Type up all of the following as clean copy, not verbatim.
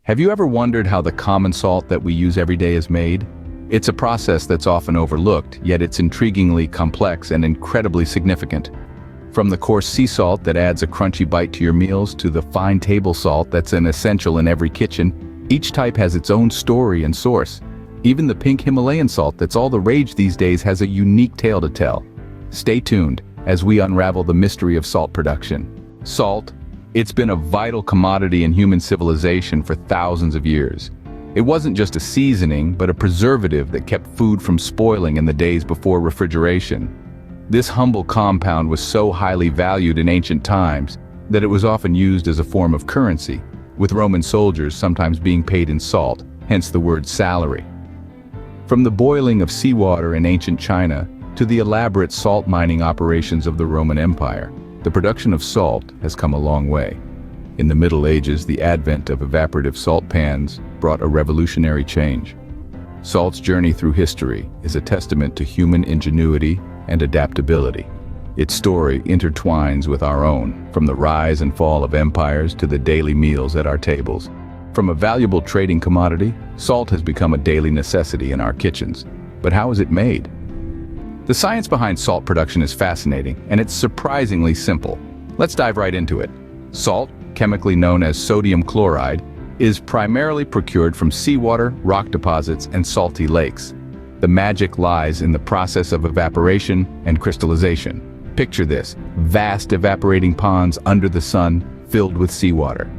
Have you ever wondered how the common salt that we use every day is made? It's a process that's often overlooked, yet it's intriguingly complex and incredibly significant. From the coarse sea salt that adds a crunchy bite to your meals to the fine table salt that's an essential in every kitchen, each type has its own story and source. Even the pink Himalayan salt that's all the rage these days has a unique tale to tell. Stay tuned as we unravel the mystery of salt production. Salt, it's been a vital commodity in human civilization for thousands of years. It wasn't just a seasoning, but a preservative that kept food from spoiling in the days before refrigeration. This humble compound was so highly valued in ancient times that it was often used as a form of currency, with Roman soldiers sometimes being paid in salt, hence the word salary. From the boiling of seawater in ancient China to the elaborate salt mining operations of the Roman Empire, the production of salt has come a long way. In the Middle Ages, the advent of evaporative salt pans brought a revolutionary change. Salt's journey through history is a testament to human ingenuity and adaptability. Its story intertwines with our own, from the rise and fall of empires to the daily meals at our tables. From a valuable trading commodity, salt has become a daily necessity in our kitchens. But how is it made? The science behind salt production is fascinating, and it's surprisingly simple. Let's dive right into it. Salt, chemically known as sodium chloride, is primarily procured from seawater, rock deposits, and salty lakes. The magic lies in the process of evaporation and crystallization. Picture this: vast evaporating ponds under the sun filled with seawater.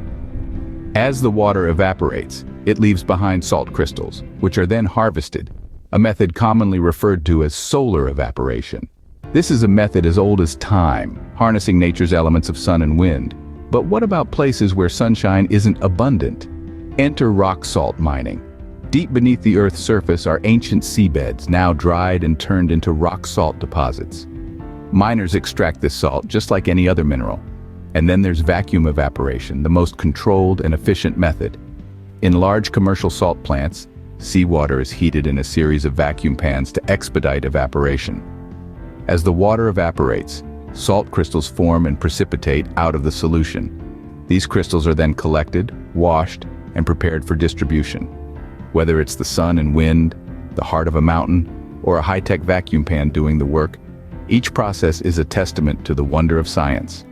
As the water evaporates, it leaves behind salt crystals, which are then harvested, a method commonly referred to as solar evaporation. This is a method as old as time, harnessing nature's elements of sun and wind. But what about places where sunshine isn't abundant? Enter rock salt mining. Deep beneath the Earth's surface are ancient seabeds, now dried and turned into rock salt deposits. Miners extract this salt just like any other mineral. And then there's vacuum evaporation, the most controlled and efficient method. In large commercial salt plants, seawater is heated in a series of vacuum pans to expedite evaporation. As the water evaporates, salt crystals form and precipitate out of the solution. These crystals are then collected, washed, and prepared for distribution. Whether it's the sun and wind, the heart of a mountain, or a high-tech vacuum pan doing the work, each process is a testament to the wonder of science,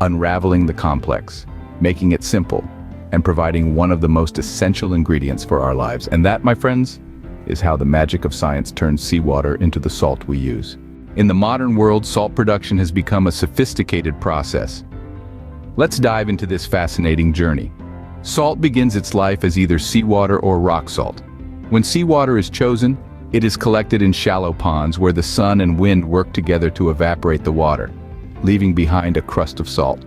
unraveling the complex, making it simple, and providing one of the most essential ingredients for our lives. And that, my friends, is how the magic of science turns seawater into the salt we use. In the modern world, salt production has become a sophisticated process. Let's dive into this fascinating journey. Salt begins its life as either seawater or rock salt. When seawater is chosen, it is collected in shallow ponds where the sun and wind work together to evaporate the water, leaving behind a crust of salt.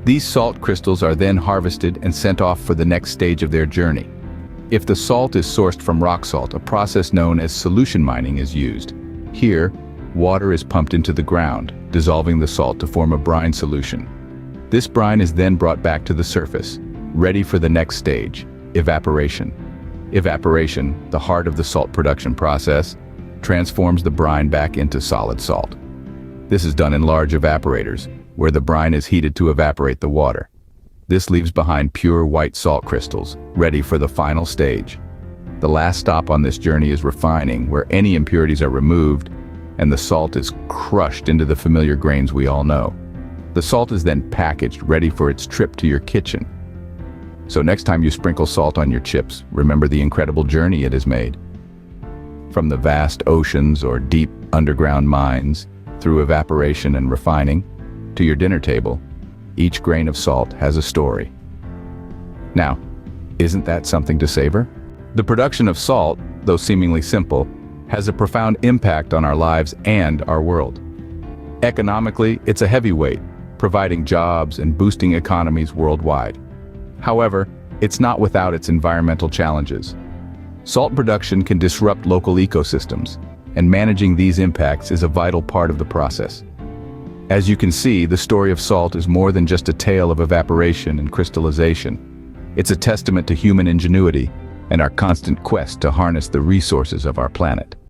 These salt crystals are then harvested and sent off for the next stage of their journey. If the salt is sourced from rock salt, a process known as solution mining is used. Here, water is pumped into the ground, dissolving the salt to form a brine solution. This brine is then brought back to the surface, ready for the next stage, evaporation. Evaporation, the heart of the salt production process, transforms the brine back into solid salt. This is done in large evaporators, where the brine is heated to evaporate the water. This leaves behind pure white salt crystals, ready for the final stage. The last stop on this journey is refining, where any impurities are removed and the salt is crushed into the familiar grains we all know. The salt is then packaged, ready for its trip to your kitchen. So next time you sprinkle salt on your chips, remember the incredible journey it has made. From the vast oceans or deep underground mines, through evaporation and refining, to your dinner table, each grain of salt has a story. Now, isn't that something to savor? The production of salt, though seemingly simple, has a profound impact on our lives and our world. Economically, it's a heavyweight, providing jobs and boosting economies worldwide. However, it's not without its environmental challenges. Salt production can disrupt local ecosystems, and managing these impacts is a vital part of the process. As you can see, the story of salt is more than just a tale of evaporation and crystallization. It's a testament to human ingenuity and our constant quest to harness the resources of our planet.